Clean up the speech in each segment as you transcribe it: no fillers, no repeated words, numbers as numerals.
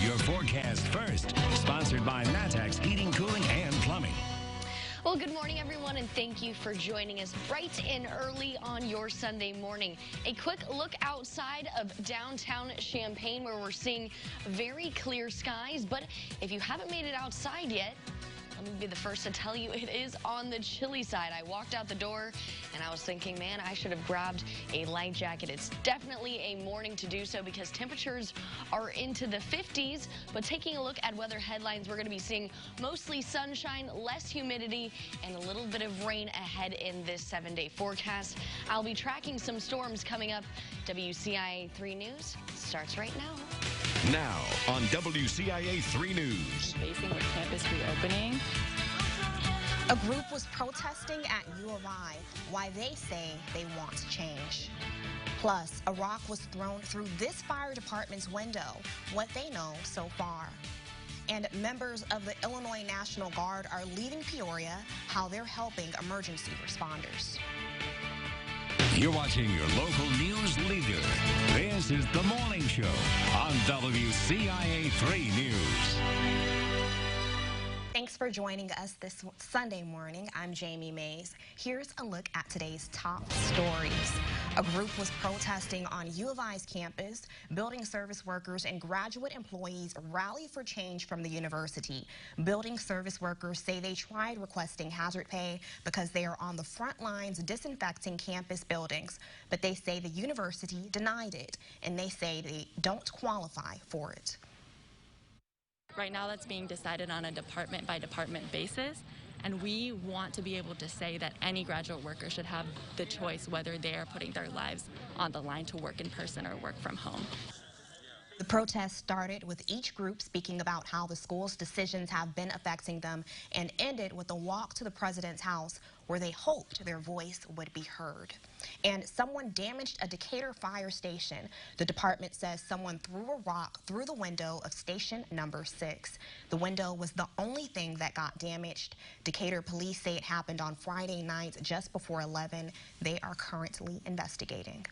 your forecast first. Sponsored by Matex Heating, Cooling, and Plumbing. Well, good morning, everyone, and thank you for joining us bright and early on your Sunday morning. A quick look outside of downtown Champaign, where we're seeing very clear skies. But if you haven't made it outside yet, let me be the first to tell you it is on the chilly side. I walked out the door and I was thinking, man, I should have grabbed a light jacket. It's definitely a morning to do so because temperatures are into the 50s. But taking a look at weather headlines, we're going to be seeing mostly sunshine, less humidity, and a little bit of rain ahead in this 7-day forecast. I'll be tracking some storms coming up. WCIA 3 News starts right now. Now on WCIA 3 News. Facing with campus reopening. A group was protesting at U of I why they say they want change. Plus, a rock was thrown through this fire department's window, what they know so far. And members of the Illinois National Guard are leaving Peoria, how they're helping emergency responders. You're watching your local news leader. This is The Morning Show on WCIA 3 News. Thanks for joining us this Sunday morning. I'm Jamie Mays. Here's a look at today's top stories. A group was protesting on U of I's campus. Building service workers and graduate employees rally for change from the university. Building service workers say they tried requesting hazard pay because they are on the front lines disinfecting campus buildings, but they say the university denied it, and they say they don't qualify for it. Right now that's being decided on a department-by-department basis, and we want to be able to say that any graduate worker should have the choice whether they are putting their lives on the line to work in person or work from home. The protest started with each group speaking about how the school's decisions have been affecting them and ended with a walk to the president's house where they hoped their voice would be heard. And someone damaged a Decatur fire station. The department says someone threw a rock through the window of station number 6. The window was the only thing that got damaged. Decatur police say it happened on Friday night just before 11. They are currently investigating.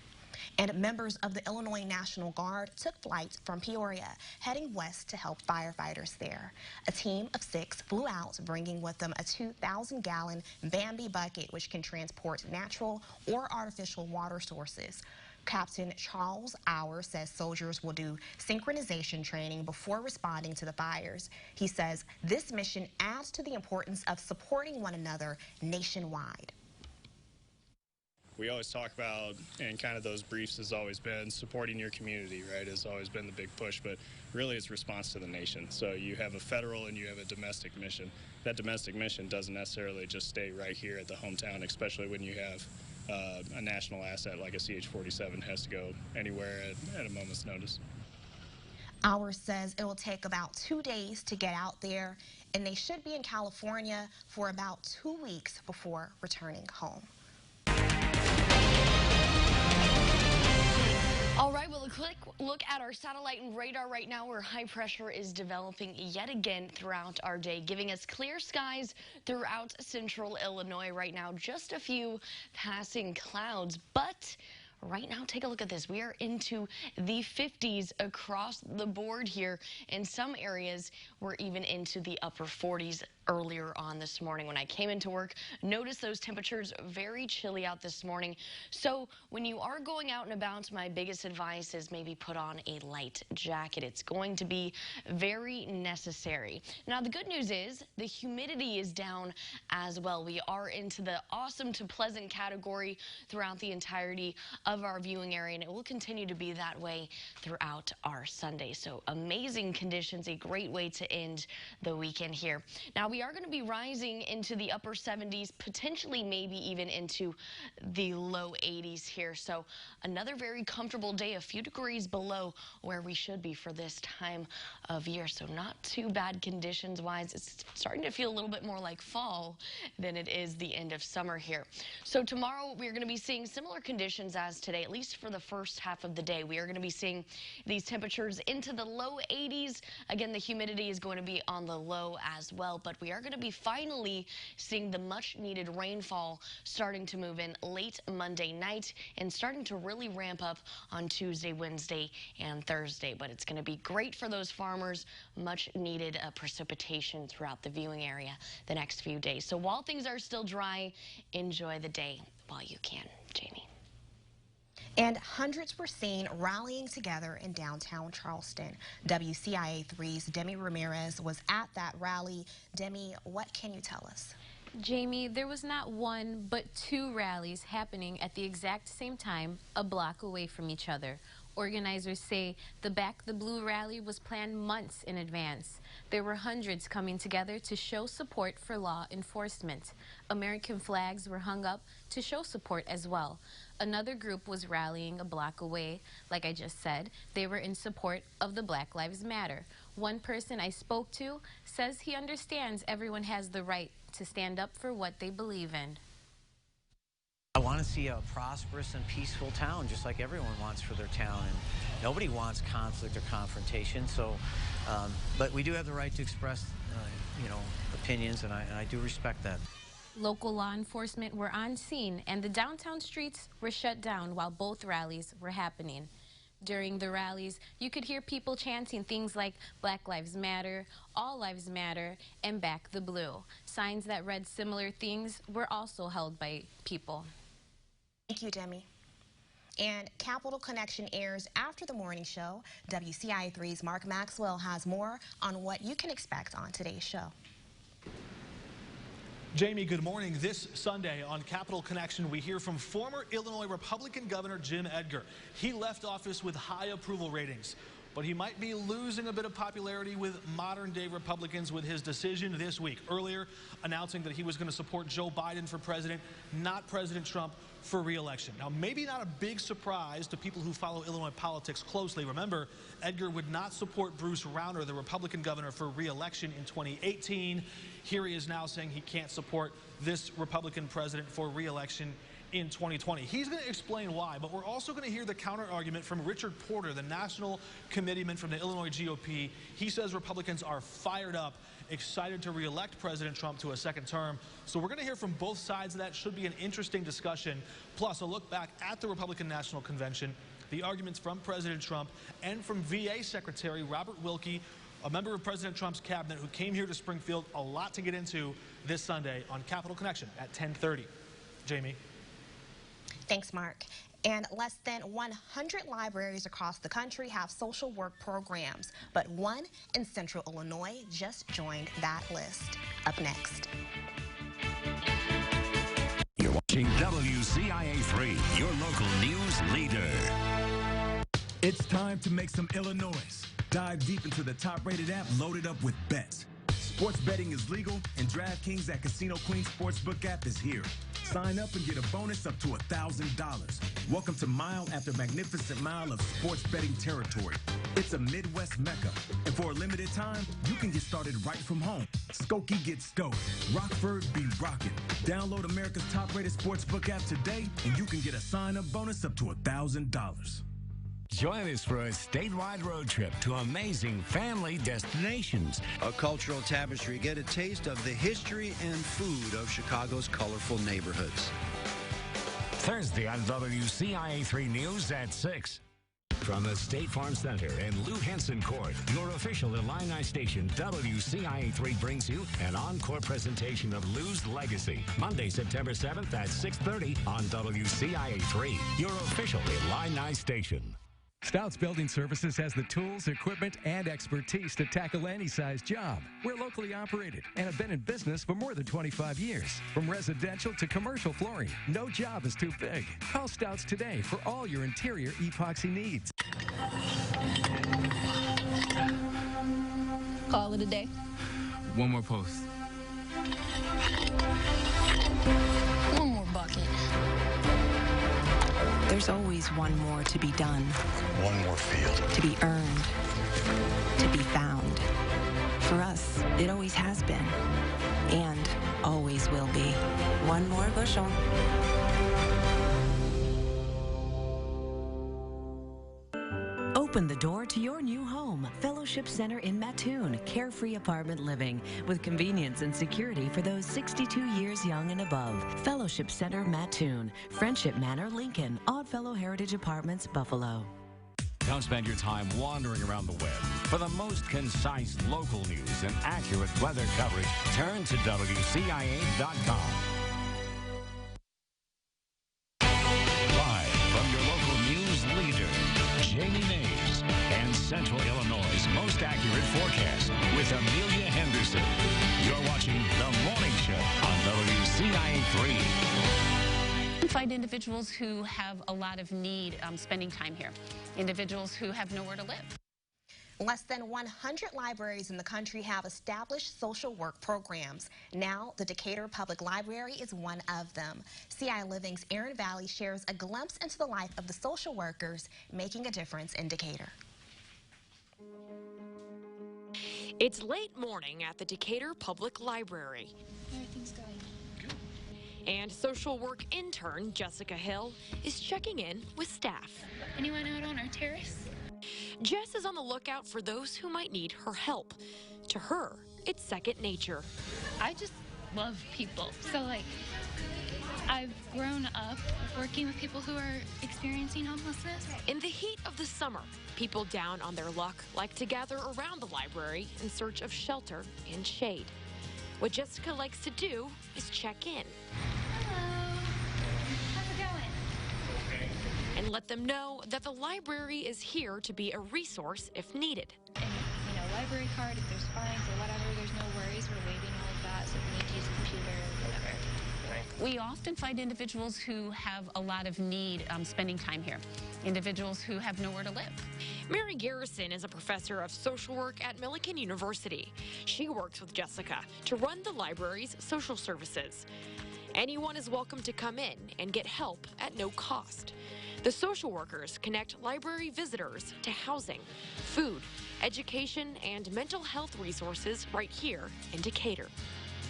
And members of the Illinois National Guard took flight from Peoria, heading west to help firefighters there. A team of 6 flew out, bringing with them a 2,000-gallon Bambi bucket, which can transport natural or artificial water sources. Captain Charles Auer says soldiers will do synchronization training before responding to the fires. He says this mission adds to the importance of supporting one another nationwide. We always talk about, and kind of those briefs has always been supporting your community, right, has always been the big push, but really it's response to the nation. So you have a federal and you have a domestic mission. That domestic mission doesn't necessarily just stay right here at the hometown, especially when you have a national asset like a CH-47 has to go anywhere at a moment's notice. Auer says it will take about 2 days to get out there, and they should be in California for about 2 weeks before returning home. All right, well, a quick look at our satellite and radar right now, where high pressure is developing yet again throughout our day, giving us clear skies throughout central Illinois right now. Just a few passing clouds, but right now, take a look at this. We are into the 50s across the board here. In some areas, we're even into the upper 40s earlier on this morning. When I came into work, noticed those temperatures very chilly out this morning. So when you are going out and about, my biggest advice is maybe put on a light jacket. It's going to be very necessary. Now, the good news is the humidity is down as well. We are into the awesome to pleasant category throughout the entirety of our viewing area, and it will continue to be that way throughout our Sunday. So amazing conditions, a great way to end the weekend here. Now, we are going to be rising into the upper 70s, potentially maybe even into the low 80s here. So another very comfortable day, a few degrees below where we should be for this time of year. So not too bad conditions wise. It's starting to feel a little bit more like fall than it is the end of summer here. So tomorrow we're going to be seeing similar conditions as us today, at least for the first half of the day. We are going to be seeing these temperatures into the low 80s. Again, the humidity is going to be on the low as well, but we are going to be finally seeing the much needed rainfall starting to move in late Monday night and starting to really ramp up on Tuesday, Wednesday, and Thursday. But it's going to be great for those farmers. Much needed precipitation throughout the viewing area the next few days. So while things are still dry, enjoy the day while you can. Jamie. And hundreds were seen rallying together in downtown Charleston. WCIA3's Demi Ramirez was at that rally. Demi, what can you tell us? Jamie, there was not one but two rallies happening at the exact same time, a block away from each other. Organizers say the Back the Blue rally was planned months in advance. There were hundreds coming together to show support for law enforcement. American flags were hung up to show support as well. Another group was rallying a block away. Like I just said, they were in support of the Black Lives Matter. One person I spoke to says he understands everyone has the right to stand up for what they believe in. I want to see a prosperous and peaceful town, just like everyone wants for their town, and nobody wants conflict or confrontation. So, but we do have the right to express, opinions, and I do respect that. Local law enforcement were on scene, and the downtown streets were shut down while both rallies were happening. During the rallies, you could hear people chanting things like Black Lives Matter, All Lives Matter, and Back the Blue. Signs that read similar things were also held by people. Thank you, Demi. And Capital Connection airs after the morning show. WCIA3's Mark Maxwell has more on what you can expect on today's show. Jamie, good morning. This Sunday on Capital Connection, we hear from former Illinois Republican Governor Jim Edgar. He left office with high approval ratings, but he might be losing a bit of popularity with modern-day Republicans with his decision this week, earlier announcing that he was going to support Joe Biden for president, not President Trump for re-election. Now, maybe not a big surprise to people who follow Illinois politics closely. Remember, Edgar would not support Bruce Rauner, the Republican governor, for re-election in 2018. Here he is now saying he can't support this Republican president for re-election in 2020. He's going to explain why, but we're also going to hear the counter-argument from Richard Porter, the national committeeman from the Illinois GOP. He says Republicans are fired up, excited to re-elect President Trump to a second term. So we're going to hear from both sides of that. Should be an interesting discussion. Plus, a look back at the Republican National Convention, the arguments from President Trump and from VA Secretary Robert Wilkie, a member of President Trump's cabinet who came here to Springfield. A lot to get into this Sunday on Capital Connection at 10:30. Jamie. Thanks, Mark. And less than 100 libraries across the country have social work programs, but one in Central Illinois just joined that list. Up next. You're watching WCIA3, your local news leader. It's time to make some Illinois. Dive deep into the top-rated app loaded up with bets. Sports betting is legal, and DraftKings at Casino Queen Sportsbook app is here. Sign up and get a bonus up to $1,000. Welcome to mile after magnificent mile of sports betting territory. It's a Midwest mecca, and for a limited time, you can get started right from home. Skokie gets stoked. Rockford be rockin'. Download America's top-rated sportsbook app today, and you can get a sign-up bonus up to $1,000. Join us for a statewide road trip to amazing family destinations. A cultural tapestry. Get a taste of the history and food of Chicago's colorful neighborhoods. Thursday on WCIA3 News at 6. From the State Farm Center and Lou Henson Court, your official Illini station, WCIA3 brings you an encore presentation of Lou's Legacy, Monday, September 7th at 6:30 on WCIA3, your official Illini station. Stouts Building Services has the tools, equipment, and expertise to tackle any size job. We're locally operated and have been in business for more than 25 years. From residential to commercial flooring, no job is too big. Call Stouts today for all your interior epoxy needs. Call it a day. One more post. One more bucket. There's always one more to be done. One more field. To be earned. To be found. For us, it always has been. And always will be. One more bushel. Open the door to your new home. Fellowship Center in Mattoon. Carefree apartment living with convenience and security for those 62 years young and above. Fellowship Center Mattoon. Friendship Manor, Lincoln. Oddfellow Heritage Apartments, Buffalo. Don't spend your time wandering around the web. For the most concise local news and accurate weather coverage, turn to WCIA.com. Live from your local news leader, Jamie Mays, and Central Illinois' most accurate forecast with Amelia Henderson. You're watching The Morning Show on WCIA3. Find individuals who have a lot of need spending time here, individuals who have nowhere to live. Less than 100 libraries in the country have established social work programs. Now, the Decatur Public Library is one of them. CI Living's Erin Valley shares a glimpse into the life of the social workers making a difference in Decatur. It's late morning at the Decatur Public Library. Everything's going. And social work intern Jessica Hill is checking in with staff. Anyone out on our terrace? Jess is on the lookout for those who might need her help. To her, it's second nature. I just love people. So, I've grown up working with people who are experiencing homelessness. In the heat of the summer, people down on their luck like to gather around the library in search of shelter and shade. What Jessica likes to do is check in. Hello. How's it going? And let them know that the library is here to be a resource if needed. And, library card, if there's fines or whatever, there's no worries. We're waiving all of that, so if we need to use a computer or whatever. We often find individuals who have a lot of need spending time here, individuals who have nowhere to live. Mary Garrison is a professor of social work at Millikan University. She works with Jessica to run the library's social services. Anyone is welcome to come in and get help at no cost. The social workers connect library visitors to housing, food, education, and mental health resources right here in Decatur.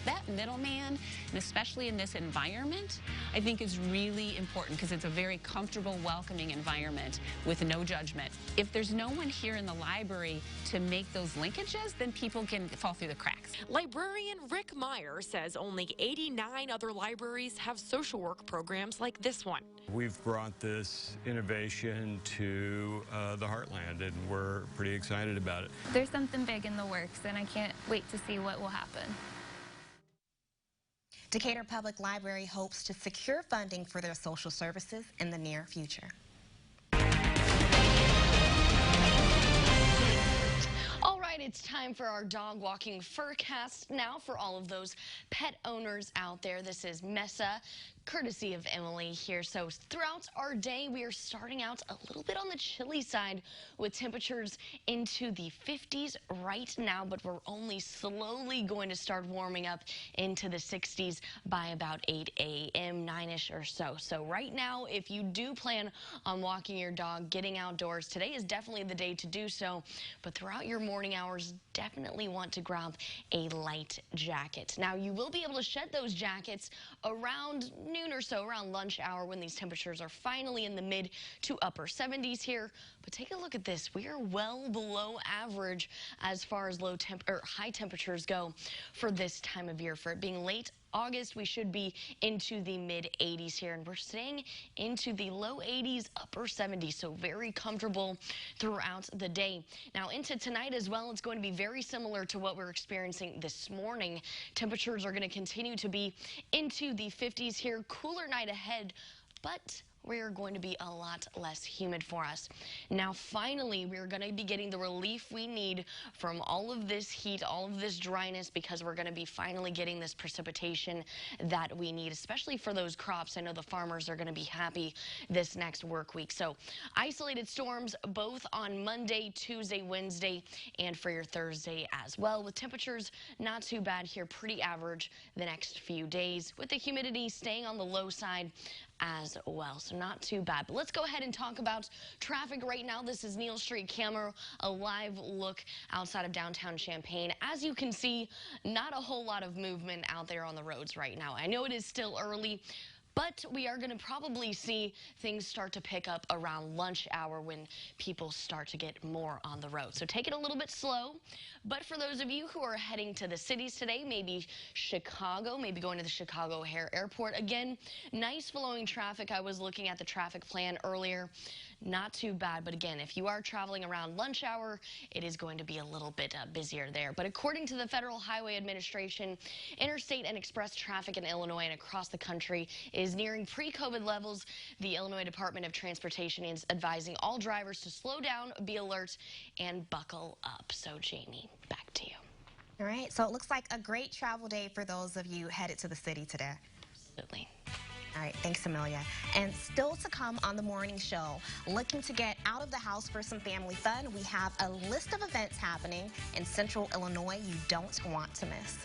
That middleman, and especially in this environment, I think is really important because it's a very comfortable, welcoming environment with no judgment. If there's no one here in the library to make those linkages, then people can fall through the cracks. Librarian Rick Meyer says only 89 other libraries have social work programs like this one. We've brought this innovation to the Heartland, and we're pretty excited about it. There's something big in the works, and I can't wait to see what will happen. Decatur Public Library hopes to secure funding for their social services in the near future. All right, it's time for our dog walking furcast. Now for all of those pet owners out there, this is Mesa, courtesy of Emily here. So throughout our day, we are starting out a little bit on the chilly side with temperatures into the 50s right now, but we're only slowly going to start warming up into the 60s by about 8 a.m., 9-ish or so. So right now, if you do plan on walking your dog, getting outdoors, today is definitely the day to do so. But throughout your morning hours, definitely want to grab a light jacket. Now, you will be able to shed those jackets around noon or so, around lunch hour, when these temperatures are finally in the mid to upper 70s here. But take a look at this. We are well below average as far as high temperatures go for this time of year. For it being late August, we should be into the mid 80s here, and we're staying into the low 80s, upper 70s, so very comfortable throughout the day. Now into tonight as well, it's going to be very similar to what we're experiencing this morning. Temperatures are going to continue to be into the 50s here, cooler night ahead, but we're going to be a lot less humid for us. Now, finally, we're going to be getting the relief we need from all of this heat, all of this dryness, because we're going to be finally getting this precipitation that we need, especially for those crops. I know the farmers are going to be happy this next work week. So, isolated storms both on Monday, Tuesday, Wednesday, and for your Thursday as well, with temperatures not too bad here, pretty average the next few days, with the humidity staying on the low side as well, so not too bad. But let's go ahead and talk about traffic right now. This is Neal Street camera, a live look outside of downtown Champaign. As you can see, not a whole lot of movement out there on the roads right now. I know it is still early, But we are going to probably see things start to pick up around lunch hour when people start to get more on the road. So take it a little bit slow. But for those of you who are heading to the cities today, maybe Chicago, maybe going to the Chicago O'Hare Airport, again, nice flowing traffic. I was looking at the traffic plan earlier. Not too bad, but again, if you are traveling around lunch hour, it is going to be a little bit busier there. But according to the Federal Highway Administration, interstate and express traffic in Illinois and across the country is nearing pre-COVID levels. The Illinois Department of Transportation is advising all drivers to slow down, be alert, and buckle up. So, Jamie, back to you. All right, so it looks like a great travel day for those of you headed to the city today. Absolutely. All right, thanks, Amelia. And still to come on the morning show, looking to get out of the house for some family fun, we have a list of events happening in Central Illinois you don't want to miss.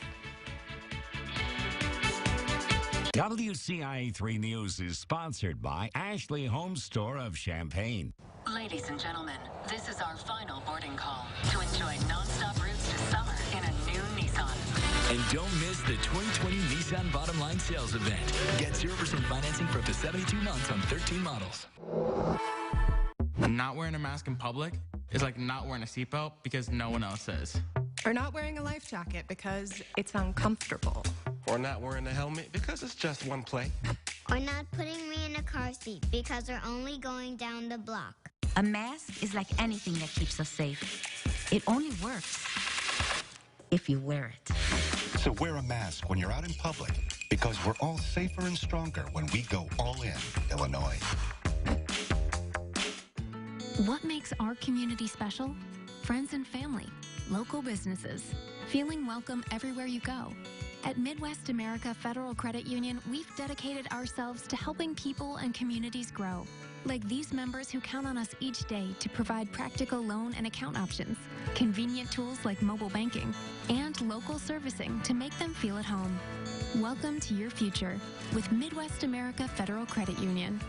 WCIA3 News is sponsored by Ashley Home Store of Champaign. Ladies and gentlemen, this is our final boarding call to enjoy nonstop routes to summer in a new Nissan. And don't miss the 2020 Nissan Bottom Line Sales Event. Get 0% financing for up to 72 months on 13 models. Not wearing a mask in public is like not wearing a seatbelt because no one else is. Or not wearing a life jacket because it's uncomfortable. Or not wearing a helmet because it's just one play. Or not putting me in a car seat because we're only going down the block. A mask is like anything that keeps us safe. It only works if you wear it. So wear a mask when you're out in public, because we're all safer and stronger when we go all in, Illinois. What makes our community special? Friends and family, local businesses, feeling welcome everywhere you go. At Midwest America Federal Credit Union, we've dedicated ourselves to helping people and communities grow. Like these members who count on us each day to provide practical loan and account options, convenient tools like mobile banking, and local servicing to make them feel at home. Welcome to your future with Midwest America Federal Credit Union.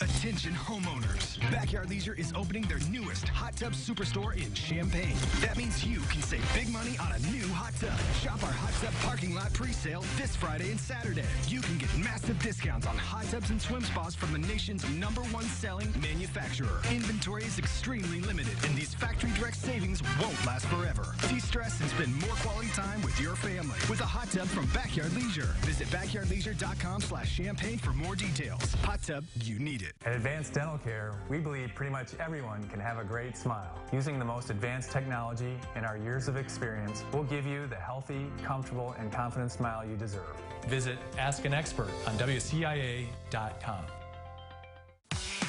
Attention homeowners, Backyard Leisure is opening their newest hot tub superstore in Champaign. That means you can save big money on a new hot tub. Shop our hot tub parking lot pre-sale this Friday and Saturday. You can get massive discounts on hot tubs and swim spas from the nation's #1 selling manufacturer. Inventory is extremely limited, and these factory direct savings won't last forever. De-stress and spend more quality time with your family with a hot tub from Backyard Leisure. Visit backyardleisure.com/champaign for more details. Hot tub, you need it. At Advanced Dental Care, we believe pretty much everyone can have a great smile. Using the most advanced technology and our years of experience, we'll give you the healthy, comfortable, and confident smile you deserve. Visit Ask an Expert on WCIA.com.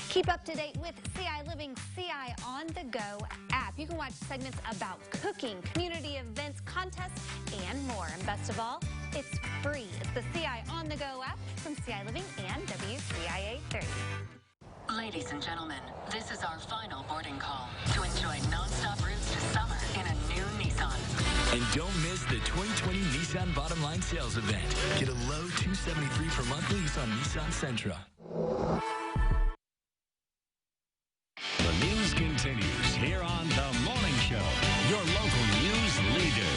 Keep up to date with CI Living CI On The Go app. You can watch segments about cooking, community events, contests, and more. And best of all, it's free. It's the CI On The Go app from CI Living and WCIA 30. Ladies and gentlemen, this is our final boarding call to enjoy nonstop routes to summer in a new Nissan. And don't miss the 2020 Nissan Bottom Line Sales Event. Get a low $273 per month lease on Nissan Sentra. The news continues here on The Morning Show, your local news leader.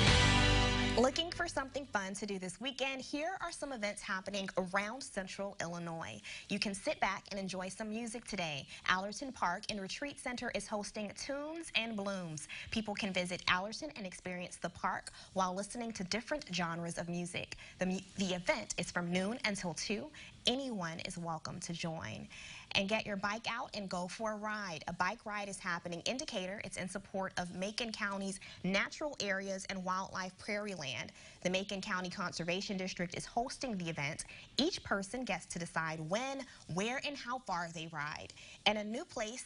Looking for something fun to do this weekend? Here are some events happening around Central Illinois. You can sit back and enjoy some music today. Allerton Park and Retreat Center is hosting Tunes and Blooms. People can visit Allerton and experience the park while listening to different genres of music. The event is from noon until 2. Anyone is welcome to join. And get your bike out and go for a ride. A bike ride is happening in Decatur. It's in support of Macon County's Natural Areas and Wildlife Prairie Land. The Macon County Conservation District is hosting the event. Each person gets to decide when, where, and how far they ride. And a new place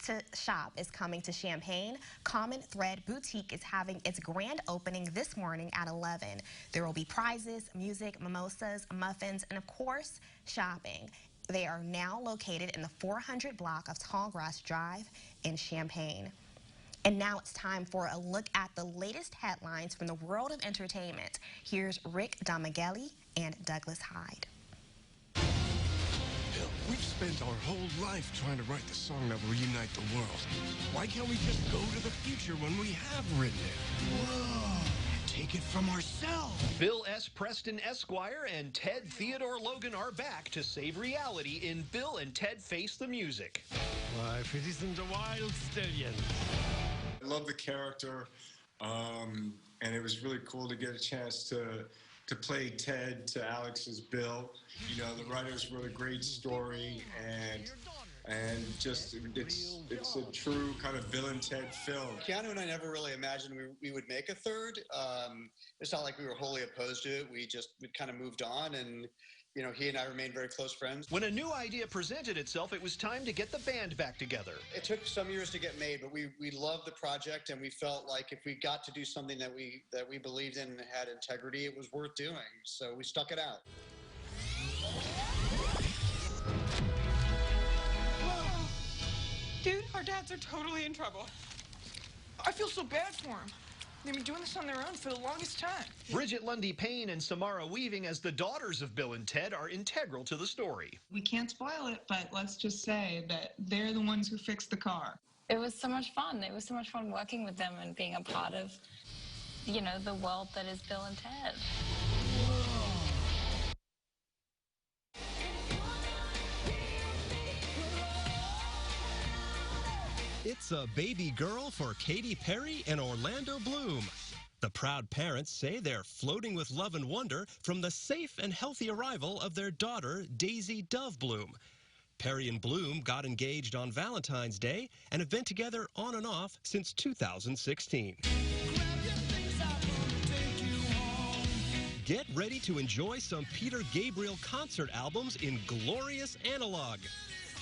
to shop is coming to Champaign. Common Thread Boutique is having its grand opening this morning at 11. There will be prizes, music, mimosas, muffins, and of course, shopping. They are now located in the 400 block of Tallgrass Drive in Champaign. And now it's time for a look at the latest headlines from the world of entertainment. Here's Rick Damighelli and Douglas Hyde. We've spent our whole life trying to write the song that will unite the world. Why can't we just go to the future when we have written it? Whoa! take it from ourselves. Bill S. Preston Esquire and Ted Theodore Logan are back to save reality in Bill and Ted Face the Music. Life, it isn't a wild stallion. I love the character, and it was really cool to get a chance to play Ted to Alex's Bill. You know, the writers wrote a great story, and just it's a true kind of Bill and Ted film. Keanu and I never really imagined we would make a third. It's not like we were wholly opposed to it. We kind of moved on, and you know, he and I remained very close friends. When a new idea presented itself, it was time to get the band back together. It took some years to get made, but we loved the project, and we felt like if we got to do something that we believed in and had integrity, it was worth doing. So we stuck it out. Dude, our dads are totally in trouble. I feel so bad for them. They've been doing this on their own for the longest time. Bridget Lundy Payne and Samara Weaving as the daughters of Bill and Ted are integral to the story. We can't spoil it, but let's just say that they're the ones who fixed the car. It was so much fun. It was so much fun working with them and being a part of, you know, the world that is Bill and Ted. It's a baby girl for Katy Perry and Orlando Bloom. The proud parents say they're floating with love and wonder from the safe and healthy arrival of their daughter, Daisy Dove Bloom. Perry and Bloom got engaged on Valentine's Day and have been together on and off since 2016. Get ready to enjoy some Peter Gabriel concert albums in glorious analog.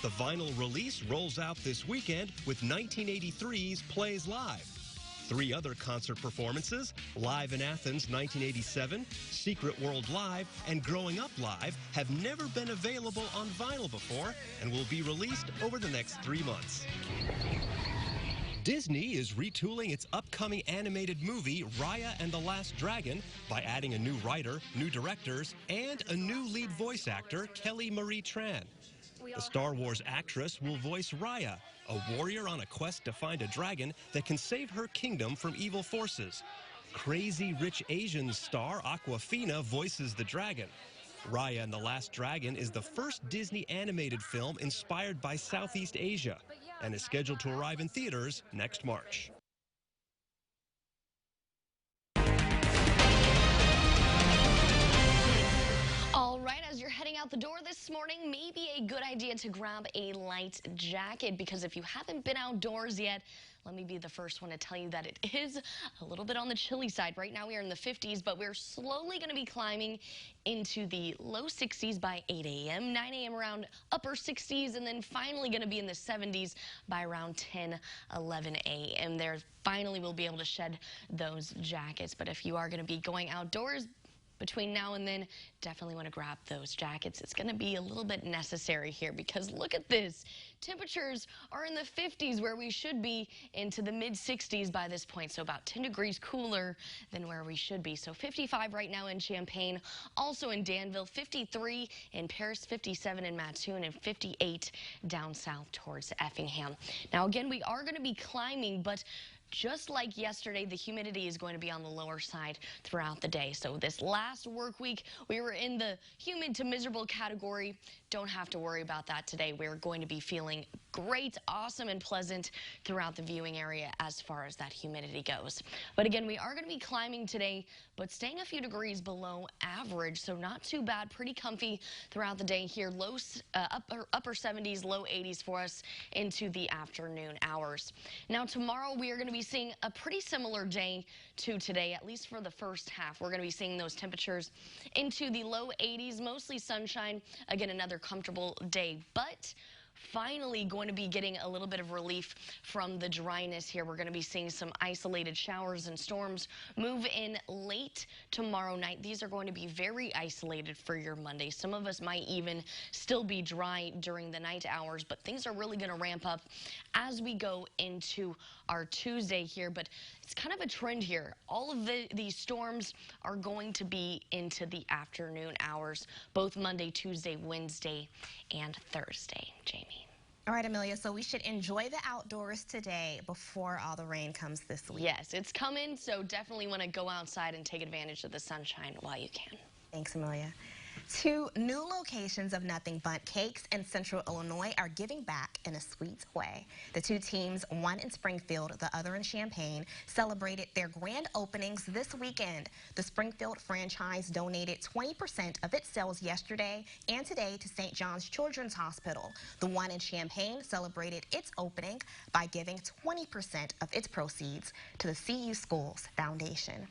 The vinyl release rolls out this weekend with 1983's Plays Live. 3 other concert performances, Live in Athens 1987, Secret World Live, and Growing Up Live, have never been available on vinyl before and will be released over the next 3 months. Disney is retooling its upcoming animated movie, Raya and the Last Dragon, by adding a new writer, new directors, and a new lead voice actor, Kelly Marie Tran. The Star Wars actress will voice Raya, a warrior on a quest to find a dragon that can save her kingdom from evil forces. Crazy Rich Asians star Awkwafina voices the dragon. Raya and the Last Dragon is the first Disney animated film inspired by Southeast Asia and is scheduled to arrive in theaters next March. All right, as you're heading out the door this morning, maybe a good idea to grab a light jacket, because if you haven't been outdoors yet, let me be the first one to tell you that it is a little bit on the chilly side. Right now we are in the 50s, but we're slowly going to be climbing into the low 60s by 8 a.m., 9 a.m. around upper 60s, and then finally going to be in the 70s by around 10, 11 a.m. There finally we'll be able to shed those jackets. But if you are going to be going outdoors between now and then, definitely want to grab those jackets. It's going to be a little bit necessary here, because look at this. Temperatures are in the 50s where we should be, into the mid 60s by this point, so about 10 degrees cooler than where we should be. So 55 right now in Champaign, also in Danville, 53 in Paris, 57 in Mattoon, and 58 down south towards Effingham. Now again, we are going to be climbing, but just like yesterday, the humidity is going to be on the lower side throughout the day. So this last work week, we were in the humid to miserable category. Don't have to worry about that today. We're going to be feeling great, awesome, and pleasant throughout the viewing area as far as that humidity goes. But again, we are going to be climbing today, but staying a few degrees below average, so not too bad. Pretty comfy throughout the day here. Upper 70s, low 80s for us into the afternoon hours. Now tomorrow we are going to be seeing a pretty similar day to today, at least for the first half. We're going to be seeing those temperatures into the low 80s, mostly sunshine. Again, another comfortable day, but finally going to be getting a little bit of relief from the dryness here. We're going to be seeing some isolated showers and storms move in late tomorrow night. These are going to be very isolated for your Monday. Some of us might even still be dry during the night hours, but things are really going to ramp up as we go into our Tuesday here. But it's kind of a trend here. All of these storms are going to be into the afternoon hours, both Monday, Tuesday, Wednesday, and Thursday. Jamie. All right, Amelia, so we should enjoy the outdoors today before all the rain comes this week. Yes, it's coming, so definitely want to go outside and take advantage of the sunshine while you can. Thanks, Amelia. 2 new locations of Nothing Bundt Cakes in Central Illinois are giving back in a sweet way. The 2 teams, one in Springfield, the other in Champaign, celebrated their grand openings this weekend. The Springfield franchise donated 20% of its sales yesterday and today to St. John's Children's Hospital. The one in Champaign celebrated its opening by giving 20% of its proceeds to the CU Schools Foundation.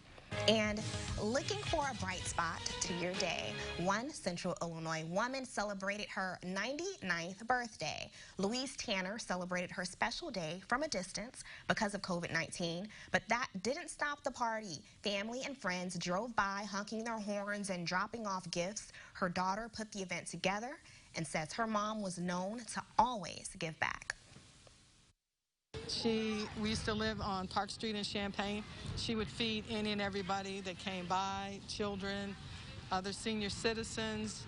And looking for a bright spot to your day, one Central Illinois woman celebrated her 99th birthday. Louise Tanner celebrated her special day from a distance because of COVID-19, but that didn't stop the party. Family and friends drove by honking their horns and dropping off gifts. Her daughter put the event together and says her mom was known to always give back. We used to live on Park Street in Champaign. She would feed any and everybody that came by, children, other senior citizens.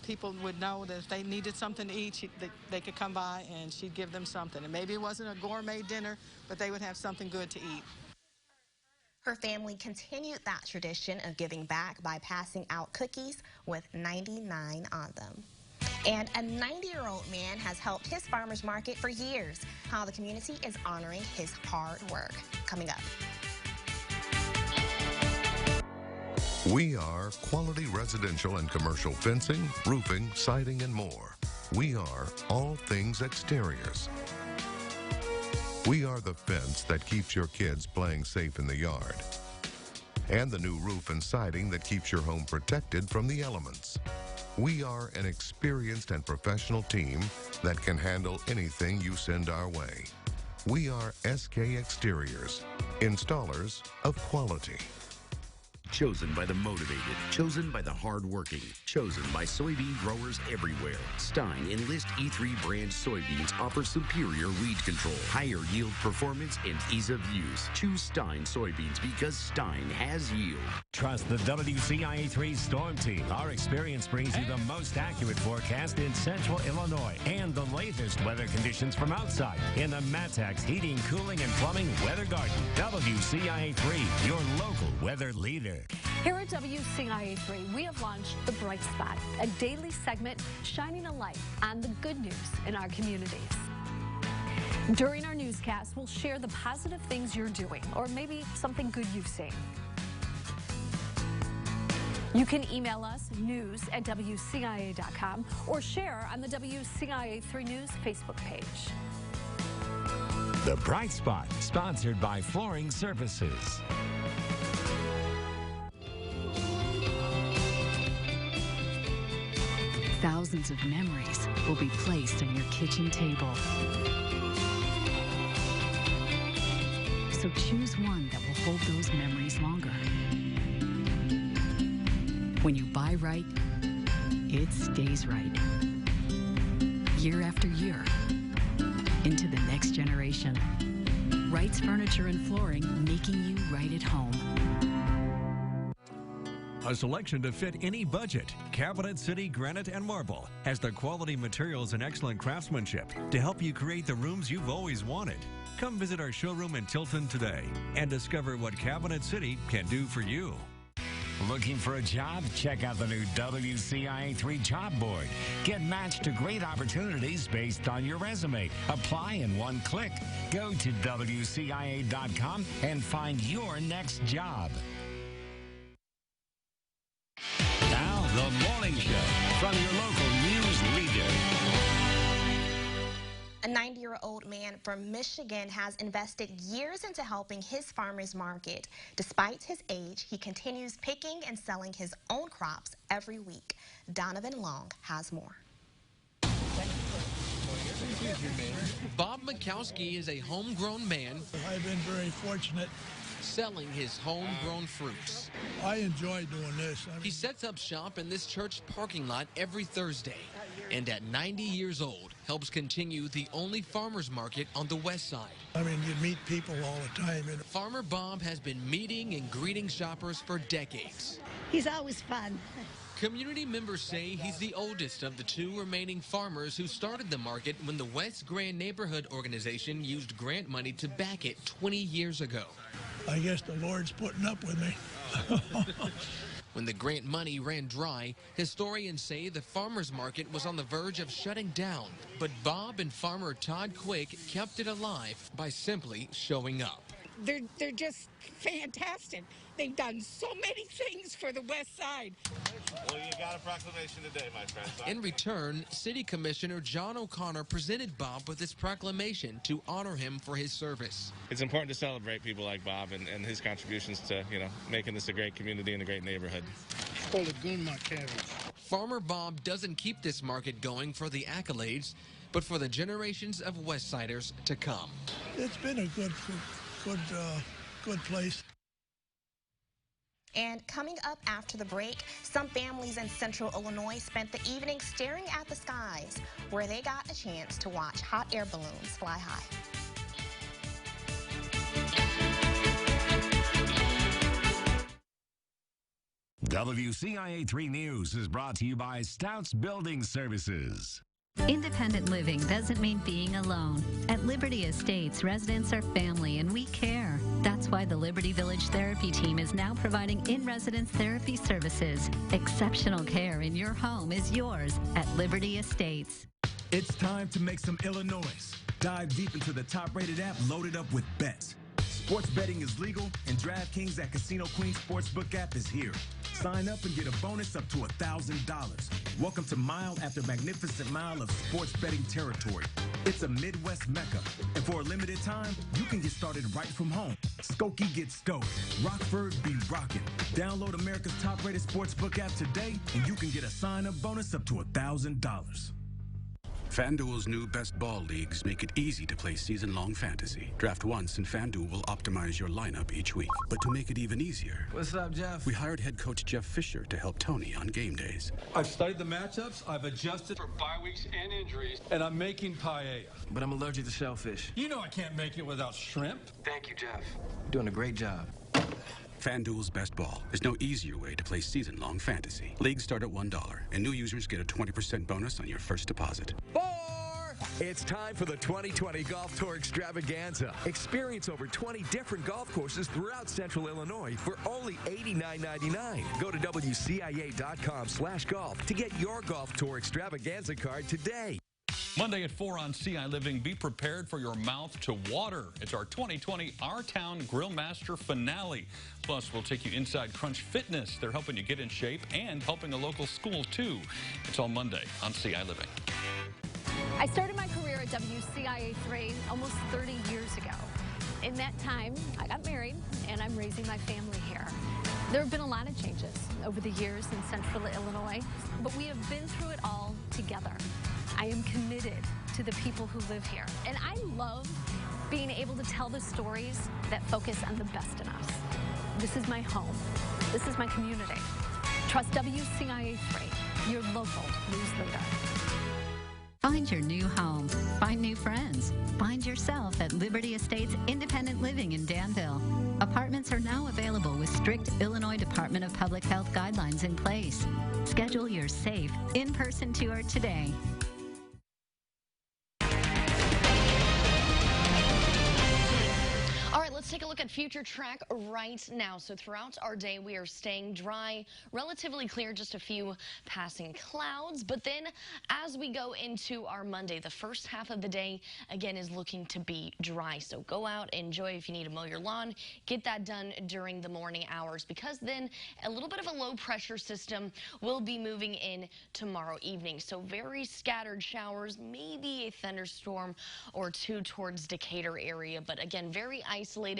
People would know that if they needed something to eat, they could come by and she'd give them something. And maybe it wasn't a gourmet dinner, but they would have something good to eat. Her family continued that tradition of giving back by passing out cookies with 99 on them. And a 90-year-old man has helped his farmer's market for years. How the community is honoring his hard work. Coming up. We are quality residential and commercial fencing, roofing, siding, and more. We are all things exteriors. We are the fence that keeps your kids playing safe in the yard. And the new roof and siding that keeps your home protected from the elements. We are an experienced and professional team that can handle anything you send our way. We are SK Exteriors, installers of quality. Chosen by the motivated, chosen by the hardworking, chosen by soybean growers everywhere. Stein Enlist E3 brand soybeans offer superior weed control, higher yield performance, and ease of use. Choose Stein soybeans because Stein has yield. Trust the WCIA3 Storm Team. Our experience brings you the most accurate forecast in Central Illinois and the latest weather conditions from outside in the Matex Heating, Cooling, and Plumbing Weather Garden. WCIA3, your local weather leader. Here at WCIA3, we have launched The Bright Spot, a daily segment shining a light on the good news in our communities. During our newscast, we'll share the positive things you're doing, or maybe something good you've seen. You can email us, news@WCIA.com, or share on the WCIA3 News Facebook page. The Bright Spot, sponsored by Flooring Services. Thousands of memories will be placed on your kitchen table. So choose one that will hold those memories longer. When you buy right, it stays right. Year after year, into the next generation. Wright's Furniture and Flooring, making you right at home. A selection to fit any budget. Cabinet City Granite and Marble has the quality materials and excellent craftsmanship to help you create the rooms you've always wanted. Come visit our showroom in Tilton today and discover what Cabinet City can do for you. Looking for a job? Check out the new WCIA3 job board. Get matched to great opportunities based on your resume. Apply in one click. Go to WCIA.com and find your next job. Now, the morning show from your local news leader. A 90-year-old man from Michigan has invested years into helping his farmer's market. Despite his age, he continues picking and selling his own crops every week. Donovan Long has more. Bob Mackowski is a homegrown man. I've been very fortunate. Selling his homegrown fruits. I enjoy doing this. He sets up shop in this church parking lot every Thursday, and at 90 years old, helps continue the only farmer's market on the west side. I mean, you meet people all the time. Farmer Bob has been meeting and greeting shoppers for decades. He's always fun. Community members say he's the oldest of the two remaining farmers who started the market when the West Grand Neighborhood Organization used grant money to back it 20 years ago. I guess the Lord's putting up with me. When the grant money ran dry, historians say the farmers market was on the verge of shutting down. But Bob and farmer Todd Quick kept it alive by simply showing up. They're just fantastic. They've done so many things for the West Side. Well, you got a proclamation today, my friend. In return, City Commissioner John O'Connor presented Bob with this proclamation to honor him for his service. It's important to celebrate people like Bob and his contributions to, making this a great community and a great neighborhood. It's called a gunma cabbage. Farmer Bob doesn't keep this market going for the accolades, but for the generations of Westsiders to come. It's been a good place. And coming up after the break, some families in central Illinois spent the evening staring at the skies, where they got a chance to watch hot air balloons fly high. WCIA 3 News is brought to you by Stouts Building Services. Independent living doesn't mean being alone. At Liberty Estates, residents are family and we care. That's why the Liberty Village Therapy Team is now providing in-residence therapy services. Exceptional care in your home is yours at Liberty Estates. It's time to make some Illinois. Dive deep into the top-rated app loaded up with bets. Sports betting is legal, and DraftKings at Casino Queen Sportsbook app is here. Sign up and get a bonus up to $1,000. Welcome to mile after magnificent mile of sports betting territory. It's a Midwest mecca, and for a limited time, you can get started right from home. Skokie gets stoked. Rockford be rockin'. Download America's top-rated sportsbook app today, and you can get a sign-up bonus up to $1,000. FanDuel's new Best Ball Leagues make it easy to play season-long fantasy. Draft once and FanDuel will optimize your lineup each week. But to make it even easier... What's up, Jeff? We hired head coach Jeff Fisher to help Tony on game days. I've studied the matchups, I've adjusted for bye weeks and injuries, and I'm making paella. But I'm allergic to shellfish. You know I can't make it without shrimp. Thank you, Jeff. You're doing a great job. FanDuel's Best Ball. There's no easier way to play season-long fantasy. Leagues start at $1, and new users get a 20% bonus on your first deposit. It's time for the 2020 Golf Tour Extravaganza. Experience over 20 different golf courses throughout Central Illinois for only $89.99. Go to WCIA.com/golf to get your Golf Tour Extravaganza card today. Monday at 4 on CI Living, be prepared for your mouth to water. It's our 2020 Our Town Grill Master finale. Plus, we'll take you inside Crunch Fitness. They're helping you get in shape and helping a local school, too. It's all Monday on CI Living. I started my career at WCIA 3 almost 30 years ago. In that time, I got married, and I'm raising my family here. There have been a lot of changes over the years in Central Illinois, but we have been through it all together. I am committed to the people who live here, and I love being able to tell the stories that focus on the best in us. This is my home. This is my community. Trust WCIA 3, your local news leader. Find your new home. Find new friends. Find yourself at Liberty Estates Independent Living in Danville. Apartments are now available with strict Illinois Department of Public Health guidelines in place. Schedule your safe, in-person tour today. Let's take a look at future track right now. So throughout our day, we are staying dry, relatively clear, just a few passing clouds. But then as we go into our Monday, the first half of the day, again, is looking to be dry. So go out, enjoy if you need to mow your lawn, get that done during the morning hours, because then a little bit of a low pressure system will be moving in tomorrow evening. So very scattered showers, maybe a thunderstorm or two towards Decatur area, but again, very isolated.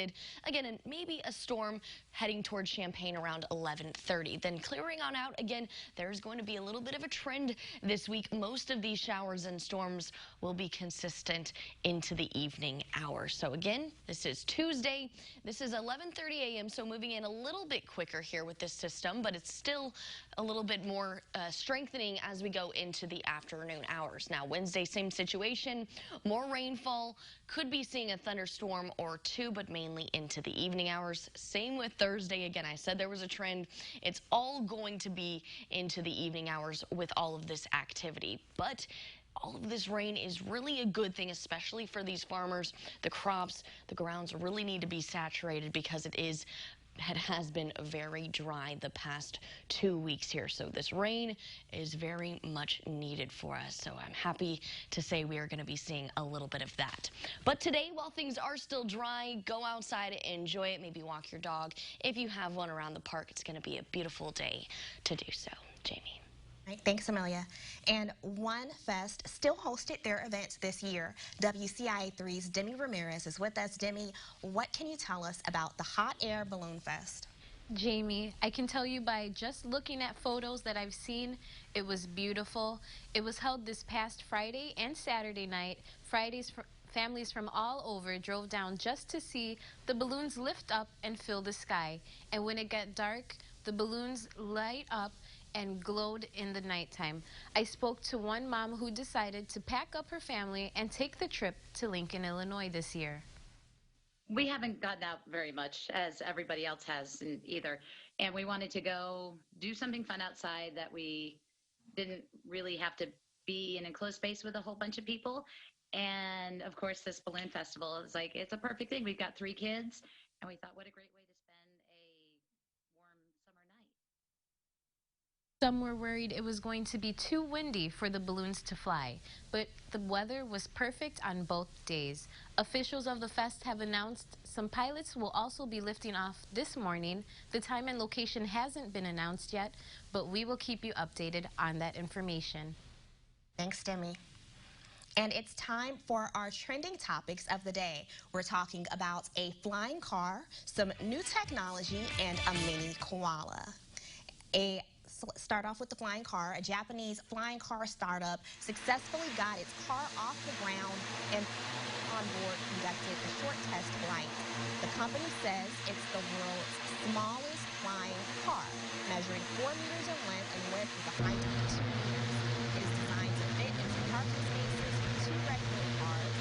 Again, and maybe a storm heading towards Champaign around 11:30. Then clearing on out again, there's going to be a little bit of a trend this week. Most of these showers and storms will be consistent into the evening hours. So again, this is Tuesday. This is 11:30 a.m. So moving in a little bit quicker here with this system, but it's still a little bit more strengthening as we go into the afternoon hours. Now Wednesday, same situation, more rainfall. Could be seeing a thunderstorm or two, but mainly mainly into the evening hours. Same with Thursday. Again, I said there was a trend. It's all going to be into the evening hours with all of this activity. But all of this rain is really a good thing, especially for these farmers. The crops, the grounds really need to be saturated because it has been very dry the past 2 weeks here. So this rain is very much needed for us. So I'm happy to say we are going to be seeing a little bit of that. But today, while things are still dry, go outside, enjoy it, maybe walk your dog. If you have one around the park, it's going to be a beautiful day to do so. Jamie. Right, thanks, Amelia. And One Fest still hosted their events this year. WCIA3's Demi Ramirez is with us. Demi, what can you tell us about the Hot Air Balloon Fest? Jamie, I can tell you by just looking at photos that I've seen, it was beautiful. It was held this past Friday and Saturday night. Families from all over drove down just to see the balloons lift up and fill the sky. And when it got dark, the balloons light up and glowed in the nighttime. I spoke to one mom who decided to pack up her family and take the trip to Lincoln, Illinois this year. We haven't gotten out very much as everybody else has either. And we wanted to go do something fun outside that we didn't really have to be in an enclosed space with a whole bunch of people. And of course, this balloon festival is like, it's a perfect thing. We've got 3 kids and we thought, what a great way to spend a warm summer night. Some were worried it was going to be too windy for the balloons to fly, but the weather was perfect on both days. Officials of the fest have announced some pilots will also be lifting off this morning. The time and location hasn't been announced yet, but we will keep you updated on that information. Thanks, Demi. And it's time for our trending topics of the day. We're talking about a flying car, some new technology, and a mini koala. Start off with the flying car. A Japanese flying car startup successfully got its car off the ground and on board conducted a short test flight. The company says it's the world's smallest flying car, measuring 4 meters in length and width with a height of 2 meters. It is designed to fit into parking spaces with 2 regular cars.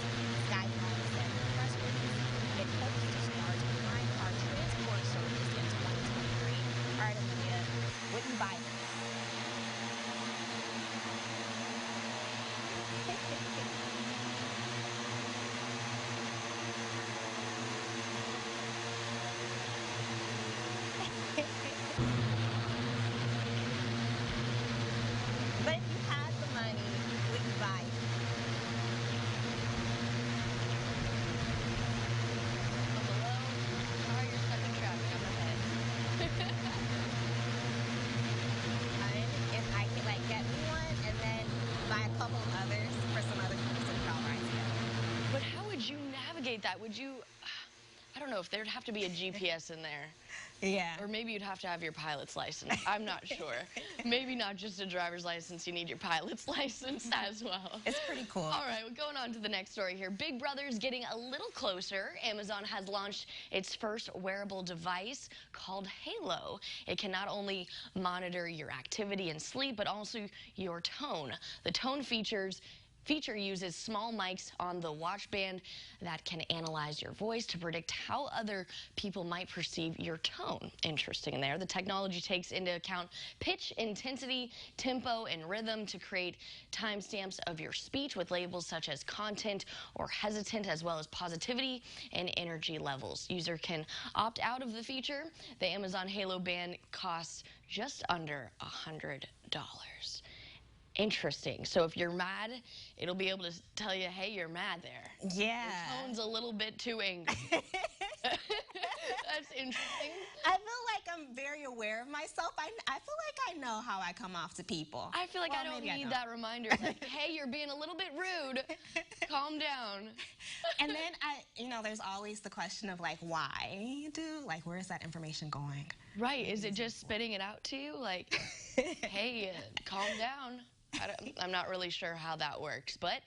Skyfly said in a press release it hopes to start flying car transport service in 2023. All right, Amelia, would you buy this? But if you had the money, would you buy it? Sorry, you're stuck in traffic. I'm ahead. If I could get me one and then buy a couple others for some other people to call right together. But how would you navigate that? Would you, I don't know if there'd have to be a GPS in there. Yeah. Or maybe you'd have to have your pilot's license. I'm not sure. Maybe not just a driver's license. You need your pilot's license as well. It's pretty cool. All right, we're going on to the next story here. Big Brother's getting a little closer. Amazon has launched its first wearable device called Halo. It can not only monitor your activity and sleep, but also your tone. The tone feature uses small mics on the watch band that can analyze your voice to predict how other people might perceive your tone. Interesting there. The technology takes into account pitch, intensity, tempo, and rhythm to create timestamps of your speech with labels such as content or hesitant, as well as positivity and energy levels. User can opt out of the feature. The Amazon Halo band costs just under $100. Interesting. So if you're mad, it'll be able to tell you, hey, you're mad there. Yeah. Your tone's a little bit too angry. That's interesting. I feel like I'm very aware of myself. I feel like I know how I come off to people. I feel like I don't need that reminder. Like, hey, you're being a little bit rude. Calm down. And then there's always the question of why where is that information going? Right. Is it just spitting it out to you? Like, hey, calm down. I'm not really sure how that works, but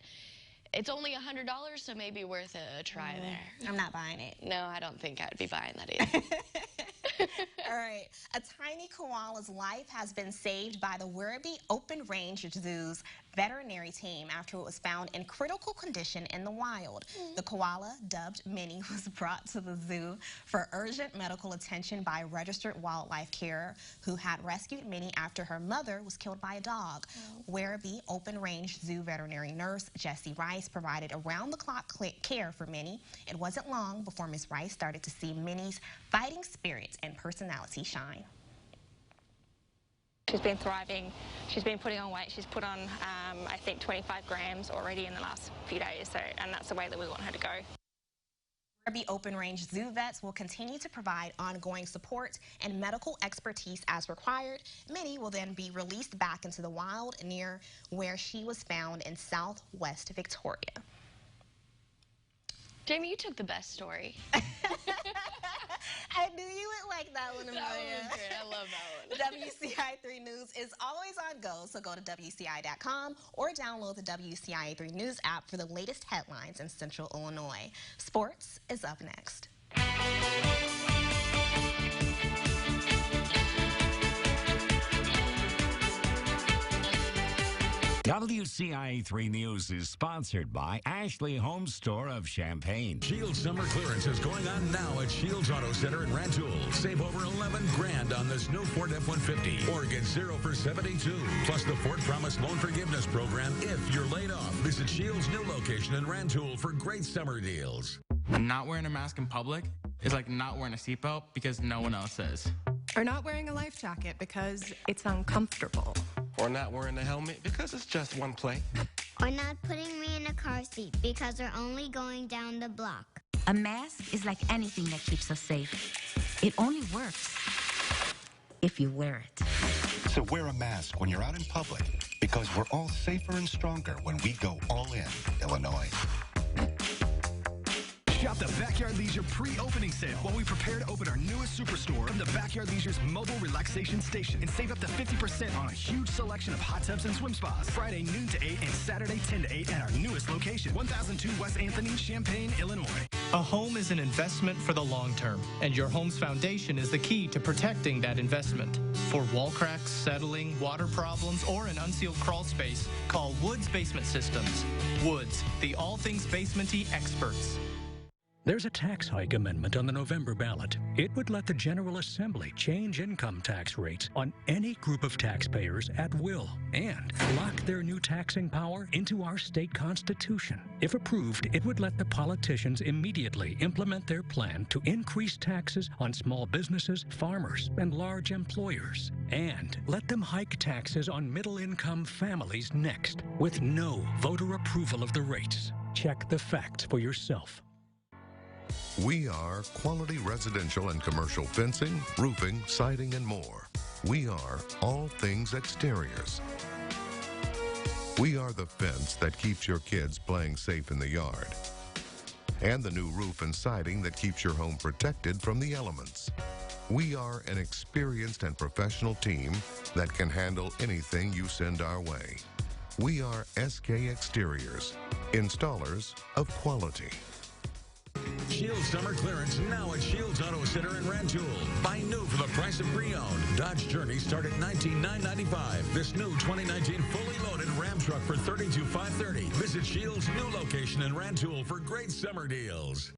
it's only $100, so maybe worth a try there. I'm not buying it. No, I don't think I'd be buying that either. All right. A tiny koala's life has been saved by the Werribee Open Range Zoo's veterinary team after it was found in critical condition in the wild. The koala, dubbed Minnie, was brought to the zoo for urgent medical attention by a registered wildlife carer who had rescued Minnie after her mother was killed by a dog. Werribee open-range zoo veterinary nurse Jessie Rice provided around-the-clock care for Minnie. It wasn't long before Ms. Rice started to see Minnie's fighting spirit and personality shine. She's been thriving. She's been putting on weight. She's put on, I think, 25 grams already in the last few days. And that's the way that we want her to go. Werribee open-range zoo vets will continue to provide ongoing support and medical expertise as required. Minnie will then be released back into the wild near where she was found in southwest Victoria. Jamie, you took the best story. I knew you would like that one, Amelia. That was great. I love that one. WCIA3 News is always on go, so go to WCI.com or download the WCIA3 News app for the latest headlines in Central Illinois. Sports is up next. WCIA3 News is sponsored by Ashley Home Store of Champaign. Shields summer clearance is going on now at Shields Auto Center in Rantoul. Save over 11 grand on this new Ford F-150 or get 0 for 72. Plus the Ford Promise Loan Forgiveness Program if you're laid off. Visit Shields' new location in Rantoul for great summer deals. Not wearing a mask in public is like not wearing a seatbelt because no one else is. Or not wearing a life jacket because it's uncomfortable. Or not wearing a helmet because it's just one play. Or not putting me in a car seat because we're only going down the block. A mask is like anything that keeps us safe. It only works if you wear it. So wear a mask when you're out in public because we're all safer and stronger when we go all in, Illinois. Shop the Backyard Leisure pre-opening sale while we prepare to open our newest superstore from the Backyard Leisure's mobile relaxation station and save up to 50% on a huge selection of hot tubs and swim spas. Friday noon to 8 and Saturday 10 to 8 at our newest location, 1002 West Anthony, Champaign, Illinois. A home is an investment for the long term, and your home's foundation is the key to protecting that investment. For wall cracks, settling, water problems, or an unsealed crawl space, call Woods Basement Systems. Woods, the all things basement-y experts. There's a tax hike amendment on the November ballot. It would let the General Assembly change income tax rates on any group of taxpayers at will and lock their new taxing power into our state constitution. If approved, it would let the politicians immediately implement their plan to increase taxes on small businesses, farmers, and large employers, and let them hike taxes on middle-income families next with no voter approval of the rates. Check the facts for yourself. We are quality residential and commercial fencing, roofing, siding, and more. We are all things exteriors. We are the fence that keeps your kids playing safe in the yard. And the new roof and siding that keeps your home protected from the elements. We are an experienced and professional team that can handle anything you send our way. We are SK Exteriors, installers of quality. Shields summer clearance now at Shields Auto Center in Rantoul. Buy new for the price of pre-owned. Dodge Journey start at $19,995. This new 2019 fully loaded Ram truck for $32,530. Visit Shields' new location in Rantoul for great summer deals.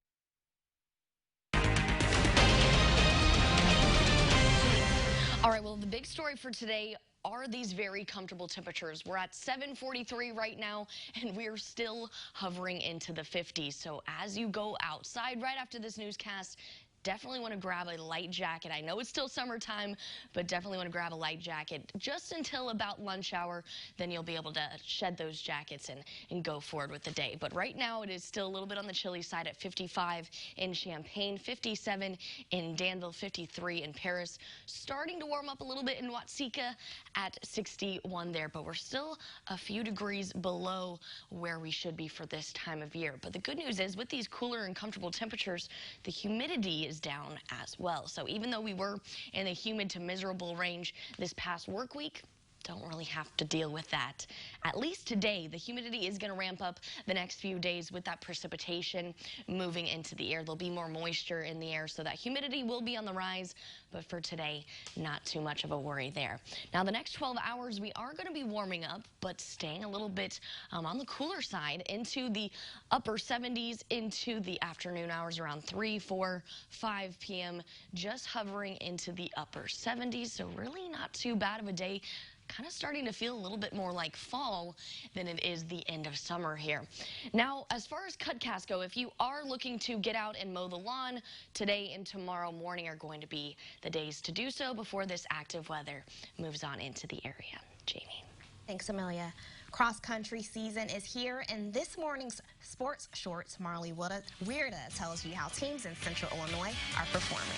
All right, well, the big story for today are these very comfortable temperatures. We're at 7:43 right now, and we're still hovering into the 50s. So as you go outside right after this newscast, definitely want to grab a light jacket. I know it's still summertime, but definitely want to grab a light jacket just until about lunch hour. Then you'll be able to shed those jackets and go forward with the day. But right now it is still a little bit on the chilly side at 55 in Champaign, 57 in Danville, 53 in Paris. Starting to warm up a little bit in Watseka at 61 there, but we're still a few degrees below where we should be for this time of year. But the good news is with these cooler and comfortable temperatures, the humidity is down as well. So even though we were in the humid to miserable range this past work week, don't really have to deal with that. At least today, the humidity is going to ramp up the next few days with that precipitation moving into the air. There'll be more moisture in the air, so that humidity will be on the rise. But for today, not too much of a worry there. Now, the next 12 hours, we are going to be warming up, but staying a little bit on the cooler side into the upper 70s into the afternoon hours around 3, 4, 5 p.m., just hovering into the upper 70s. So really not too bad of a day. Kind of starting to feel a little bit more like fall than it is the end of summer here. Now, as far as cutcasts go, if you are looking to get out and mow the lawn, today and tomorrow morning are going to be the days to do so before this active weather moves on into the area. Jamie. Thanks, Amelia. Cross-country season is here, and this morning's Sports Shorts, Marley Weirda tells you how teams in Central Illinois are performing.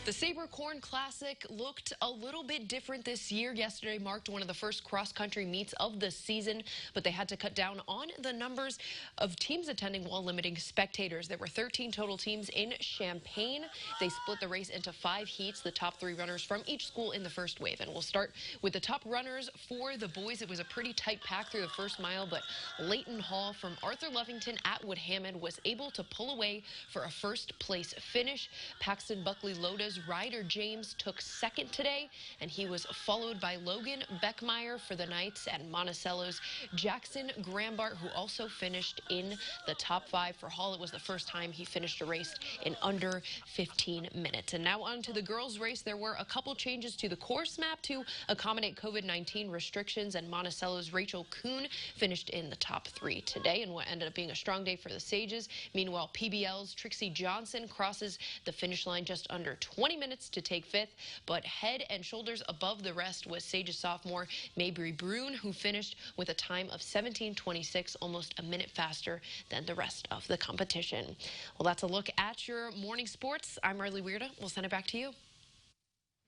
The Sabre Corn Classic looked a little bit different this year. Yesterday marked one of the first cross-country meets of the season, but they had to cut down on the numbers of teams attending while limiting spectators. There were 13 total teams in Champaign. They split the race into 5 heats, the top 3 runners from each school in the first wave. And we'll start with the top runners for the boys. It was a pretty tight pack through the first mile, but Leighton Hall from Arthur Lovington Atwood Hammond was able to pull away for a first-place finish. Paxton Buckley Loda's Ryder James took second today, and he was followed by Logan Beckmeyer for the Knights and Monticello's Jackson Grambart, who also finished in the top 5. For Hall, it was the first time he finished a race in under 15 minutes. And now on to the girls' race. There were a couple changes to the course map to accommodate COVID-19 restrictions, and Monticello's Rachel Kuhn finished in the top 3 today in what ended up being a strong day for the Sages. Meanwhile, PBL's Trixie Johnson crosses the finish line just under 20 minutes to take 5th, but head and shoulders above the rest was Sages sophomore Mabry Brune, who finished with a time of 17:26, almost a minute faster than the rest of the competition. Well, that's a look at your morning sports. I'm Marley Weirda. We'll send it back to you.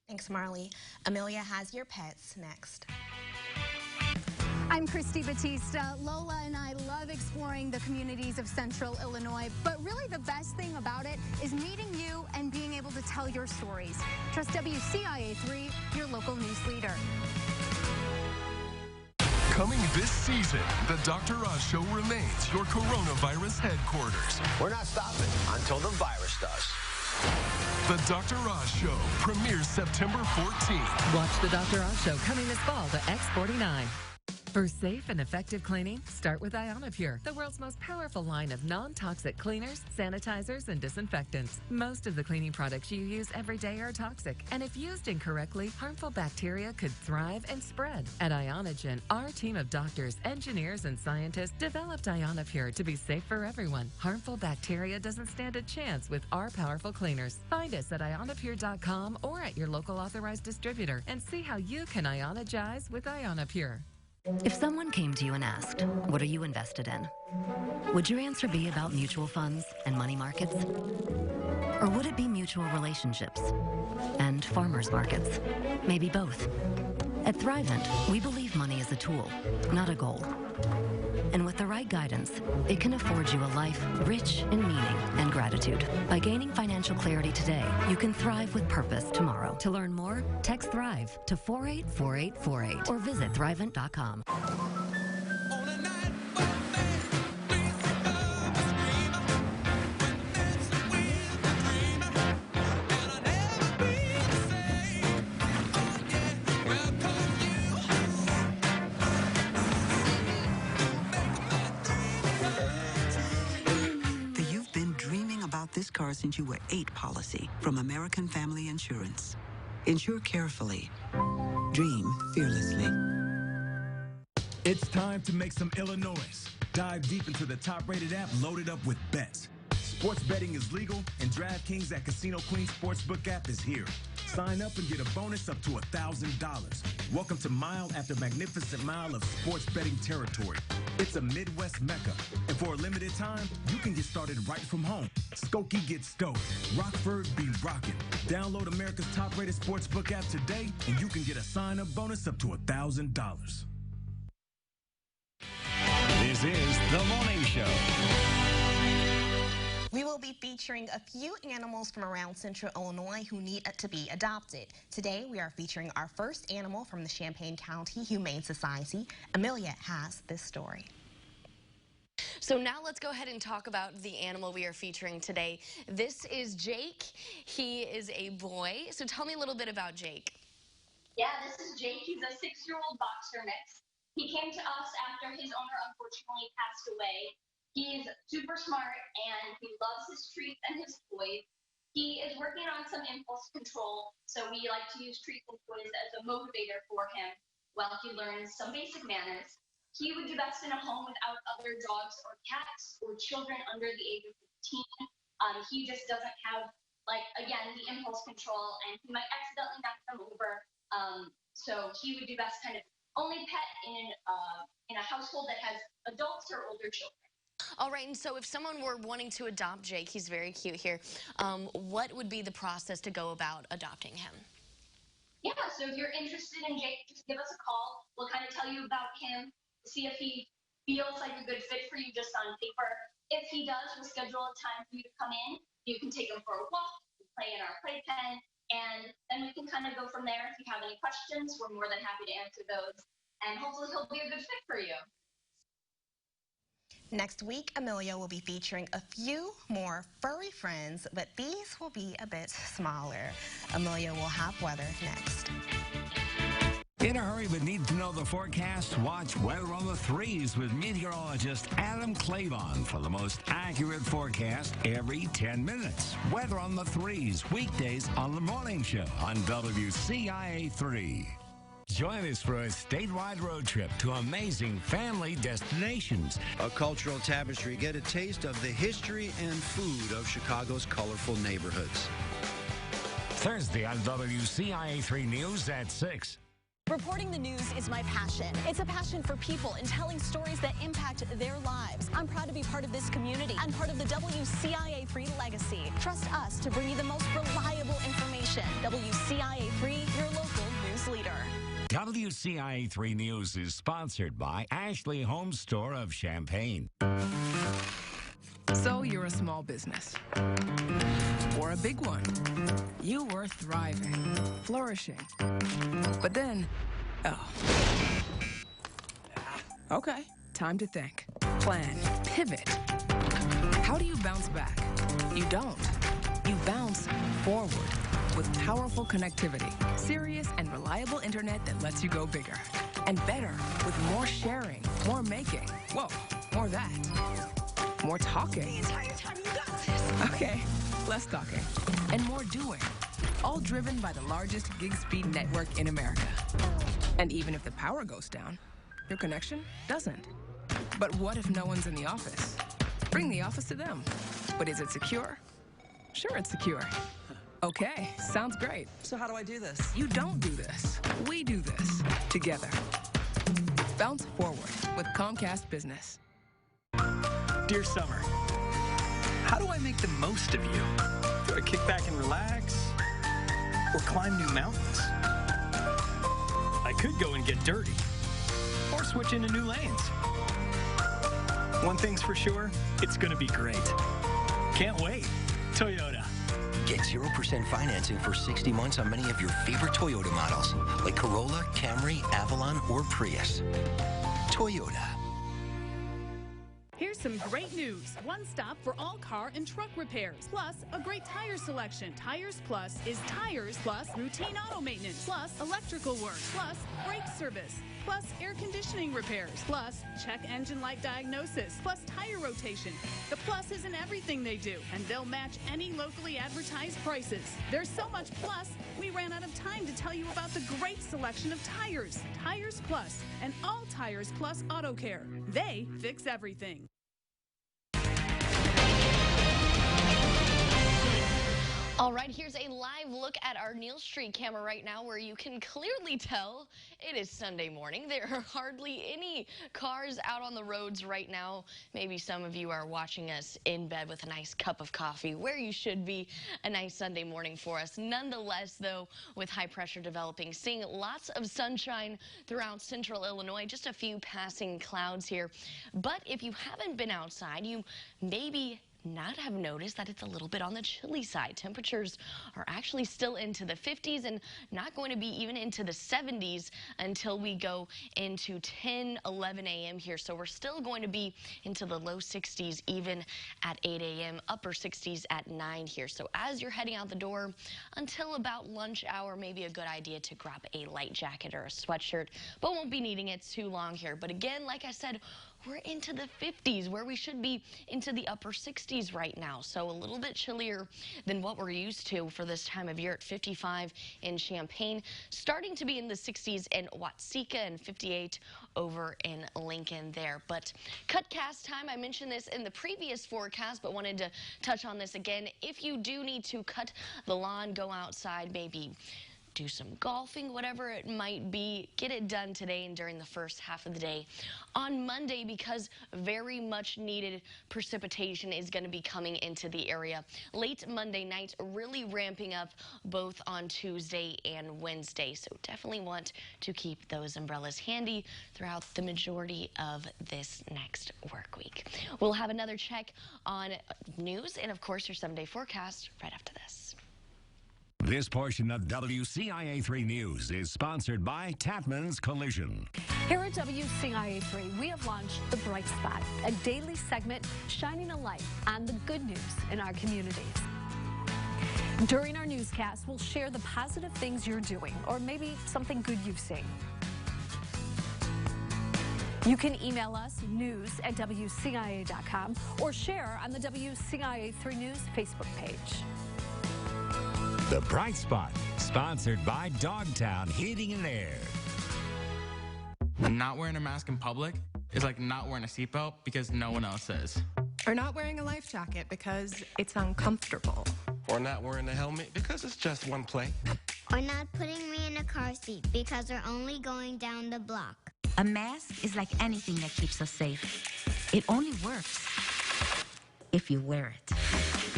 Thanks, Marley. Amelia has your pets next. I'm Christy Batista. Lola and I love exploring the communities of Central Illinois, but really the best thing about it is meeting you and being able to tell your stories. Trust WCIA3, your local news leader. Coming this season, the Dr. Oz Show remains your coronavirus headquarters. We're not stopping until the virus does. The Dr. Oz Show premieres September 14th. Watch the Dr. Oz Show coming this fall to X49. For safe and effective cleaning, start with Ionapure, the world's most powerful line of non-toxic cleaners, sanitizers, and disinfectants. Most of the cleaning products you use every day are toxic, and if used incorrectly, harmful bacteria could thrive and spread. At Ionogen, our team of doctors, engineers, and scientists developed Ionapure to be safe for everyone. Harmful bacteria doesn't stand a chance with our powerful cleaners. Find us at ionapure.com or at your local authorized distributor and see how you can Ionogize with Ionapure. If someone came to you and asked, what are you invested in? Would your answer be about mutual funds and money markets? Or would it be mutual relationships and farmers markets? Maybe both. At Thrivent, we believe money is a tool, not a goal. And with the right guidance, it can afford you a life rich in meaning and gratitude. By gaining financial clarity today, you can thrive with purpose tomorrow. To learn more, text THRIVE to 484848 or visit Thrivent.com. This car since you were 8 policy from American Family Insurance. Insure carefully. Dream fearlessly. It's time to make some Illinois. Dive deep into the top-rated app loaded up with bets. Sports betting is legal, and DraftKings at Casino Queen Sportsbook app is here. Sign up and get a bonus up to $1,000. Welcome to mile after magnificent mile of sports betting territory. It's a Midwest mecca, and for a limited time, you can get started right from home. Skokie gets stoked. Rockford be rockin'. Download America's top-rated sportsbook app today, and you can get a sign-up bonus up to $1,000. This is The Morning Show. We will be featuring a few animals from around Central Illinois who need to be adopted. Today, we are featuring our first animal from the Champaign County Humane Society. Amelia has this story. So now let's go ahead and talk about the animal we are featuring today. This is Jake. He is a boy. So tell me a little bit about Jake. Yeah, this is Jake. He's a 6-year-old boxer mix. He came to us after his owner unfortunately passed away. He's super smart and he loves his treats and his toys. He is working on some impulse control, so we like to use treats and toys as a motivator for him while he learns some basic manners. He would do best in a home without other dogs or cats or children under the age of 15. He just doesn't have, again, the impulse control, and he might accidentally knock them over. So he would do best kind of only pet in a household that has adults or older children. All right, and so if someone were wanting to adopt Jake, he's very cute here, what would be the process to go about adopting him? Yeah, so if you're interested in Jake, just give us a call. We'll kind of tell you about him, see if he feels like a good fit for you just on paper. If he does, we'll schedule a time for you to come in. You can take him for a walk, play in our playpen, and then we can kind of go from there. If you have any questions, we're more than happy to answer those. And hopefully he'll be a good fit for you. Next week, Amelia will be featuring a few more furry friends, but these will be a bit smaller. Amelia will have weather next. In a hurry but need to know the forecast? Watch Weather on the Threes with meteorologist Adam Clavon for the most accurate forecast every 10 minutes. Weather on the Threes, weekdays on the morning show on WCIA3. Join us for a statewide road trip to amazing family destinations. A cultural tapestry. Get a taste of the history and food of Chicago's colorful neighborhoods. Thursday on WCIA3 News at 6. Reporting the news is my passion. It's a passion for people and telling stories that impact their lives. I'm proud to be part of this community and part of the WCIA3 legacy. Trust us to bring you the most reliable information. WCIA3, your local news leader. WCIA3 News is sponsored by Ashley Home Store of Champaign. So you're a small business. Or a big one. You were thriving, flourishing. But then, okay, time to think. Plan, pivot. How do you bounce back? You don't. You bounce forward with powerful connectivity, serious and reliable internet that lets you go bigger. And better with more sharing, more making. Whoa, more that. More talking. The entire time you got this. Okay, less talking. And more doing. All driven by the largest gig speed network in America. And even if the power goes down, your connection doesn't. But what if no one's in the office? Bring the office to them. But is it secure? Sure, it's secure. Okay, sounds great. So how do I do this? You don't do this. We do this together. Bounce forward with Comcast Business. Dear Summer, how do I make the most of you? Do I kick back and relax? Or climb new mountains? I could go and get dirty. Or switch into new lanes. One thing's for sure, it's gonna be great. Can't wait. Toyota. Get 0% financing for 60 months on many of your favorite Toyota models, like Corolla, Camry, Avalon, or Prius. Toyota. Here's some great news. One stop for all car and truck repairs, plus a great tire selection. Tires Plus is tires plus routine auto maintenance, plus electrical work, plus brake service, plus air conditioning repairs, plus check engine light diagnosis, plus tire rotation. The Plus is in everything they do, and they'll match any locally advertised prices. There's so much plus, we ran out of time to tell you about the great selection of tires. Tires Plus and all Tires Plus Auto Care. They fix everything. All right, here's a live look at our Neal Street camera right now where you can clearly tell it is Sunday morning. There are hardly any cars out on the roads right now. Maybe some of you are watching us in bed with a nice cup of coffee, where you should be. A nice Sunday morning for us. Nonetheless, though, with high pressure developing, seeing lots of sunshine throughout central Illinois, just a few passing clouds here. But if you haven't been outside, you maybe not have noticed that it's a little bit on the chilly side. Temperatures are actually still into the 50s and not going to be even into the 70s until we go into 10, 11 a.m. here. So we're still going to be into the low 60s even at 8 a.m., upper 60s at 9 here. So as you're heading out the door until about lunch hour, maybe a good idea to grab a light jacket or a sweatshirt, but won't be needing it too long here. But again, like I said, we're into the 50s where we should be into the upper 60s right now. So a little bit chillier than what we're used to for this time of year at 55 in Champaign, starting to be in the 60s in Watsika and 58 over in Lincoln there. But cut cast time, I mentioned this in the previous forecast, but wanted to touch on this again. If you do need to cut the lawn, go outside, maybe do some golfing, whatever it might be, get it done today and during the first half of the day. On Monday, because very much needed precipitation is going to be coming into the area. Late Monday night, really ramping up both on Tuesday and Wednesday. So definitely want to keep those umbrellas handy throughout the majority of this next work week. We'll have another check on news and, of course, your 7-day forecast right after this. This portion of WCIA3 News is sponsored by Tatman's Collision. Here at WCIA3, we have launched The Bright Spot, a daily segment shining a light on the good news in our communities. During our newscast, we'll share the positive things you're doing, or maybe something good you've seen. You can email us, news@WCIA.com, or share on the WCIA3 News Facebook page. The Bright Spot, sponsored by Dogtown Heating and Air. Not wearing a mask in public is like not wearing a seatbelt because no one else is. Or not wearing a life jacket because it's uncomfortable. Or not wearing a helmet because it's just one play. Or not putting me in a car seat because we're only going down the block. A mask is like anything that keeps us safe. It only works if you wear it.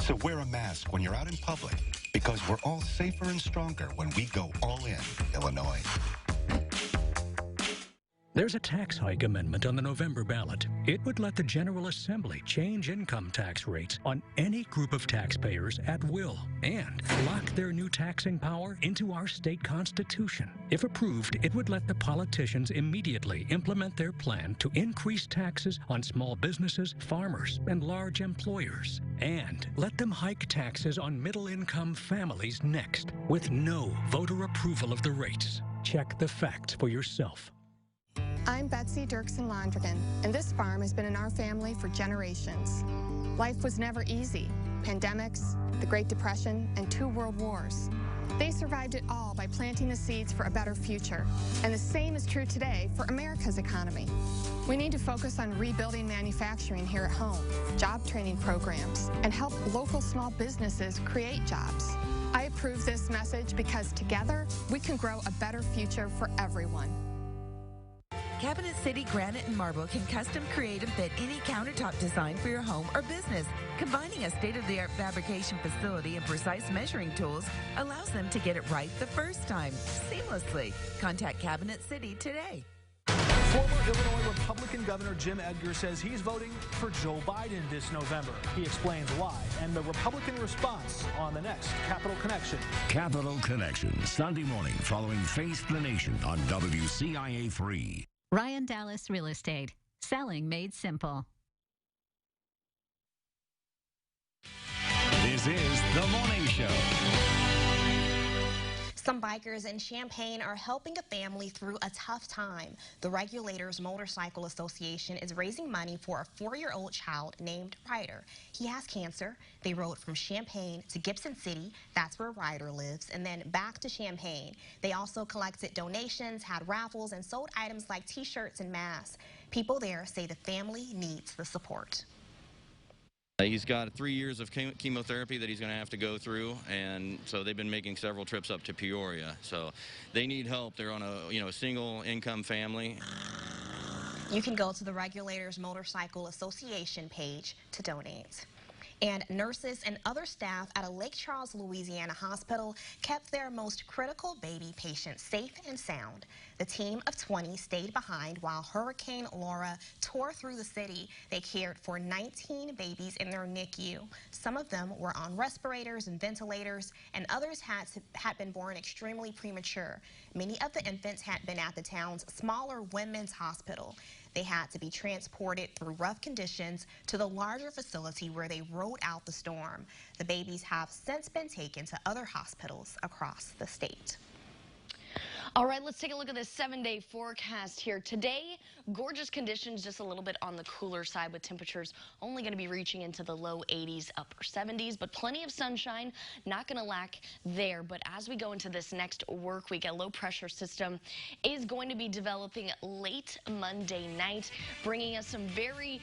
So wear a mask when you're out in public, because we're all safer and stronger when we go all in, Illinois. There's a tax hike amendment on the November ballot. It would let the General Assembly change income tax rates on any group of taxpayers at will and lock their new taxing power into our state constitution. If approved, it would let the politicians immediately implement their plan to increase taxes on small businesses, farmers, and large employers, and let them hike taxes on middle-income families next, with no voter approval of the rates. Check the facts for yourself. I'm Betsy Dirksen-Londrigan, and this farm has been in our family for generations. Life was never easy. Pandemics, the Great Depression, and 2 world wars. They survived it all by planting the seeds for a better future. And the same is true today for America's economy. We need to focus on rebuilding manufacturing here at home, job training programs, and help local small businesses create jobs. I approve this message because together we can grow a better future for everyone. Cabinet City Granite and Marble can custom create and fit any countertop design for your home or business. Combining a state-of-the-art fabrication facility and precise measuring tools allows them to get it right the first time, seamlessly. Contact Cabinet City today. Former Illinois Republican Governor Jim Edgar says he's voting for Joe Biden this November. He explains why and the Republican response on the next Capital Connection. Capital Connection, Sunday morning following Face the Nation on WCIA3. Ryan Dallas Real Estate. Selling made simple. This is The Morning Show. Some bikers in Champaign are helping a family through a tough time. The Regulators Motorcycle Association is raising money for a 4-year-old child named Ryder. He has cancer. They rode from Champaign to Gibson City, that's where Ryder lives, and then back to Champaign. They also collected donations, had raffles, and sold items like T-shirts and masks. People there say the family needs the support. He's got 3 years of chemotherapy that he's going to have to go through, and so they've been making several trips up to Peoria. So they need help. They're on a single income family. You can go to the Regulators Motorcycle Association page to donate. And nurses and other staff at a Lake Charles, Louisiana hospital kept their most critical baby patients safe and sound. The team of 20 stayed behind while Hurricane Laura tore through the city. They cared for 19 babies in their NICU. Some of them were on respirators and ventilators, and others had been born extremely premature. Many of the infants had been at the town's smaller women's hospital. They had to be transported through rough conditions to the larger facility where they rode out the storm. The babies have since been taken to other hospitals across the state. All right, let's take a look at this 7-day forecast here. Today, gorgeous conditions, just a little bit on the cooler side with temperatures only going to be reaching into the low 80s, upper 70s, but plenty of sunshine, not going to lack there. But as we go into this next work week, a low pressure system is going to be developing late Monday night, bringing us some very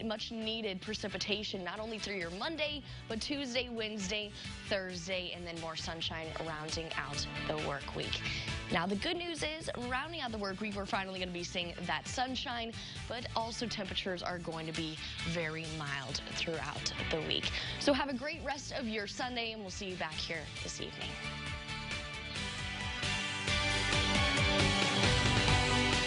much needed precipitation, not only through your Monday, but Tuesday, Wednesday, Thursday, and then more sunshine rounding out the work week. Now, the good news is, rounding out the work week, we're finally going to be seeing that sunshine, but also temperatures are going to be very mild throughout the week. So have a great rest of your Sunday, and we'll see you back here this evening.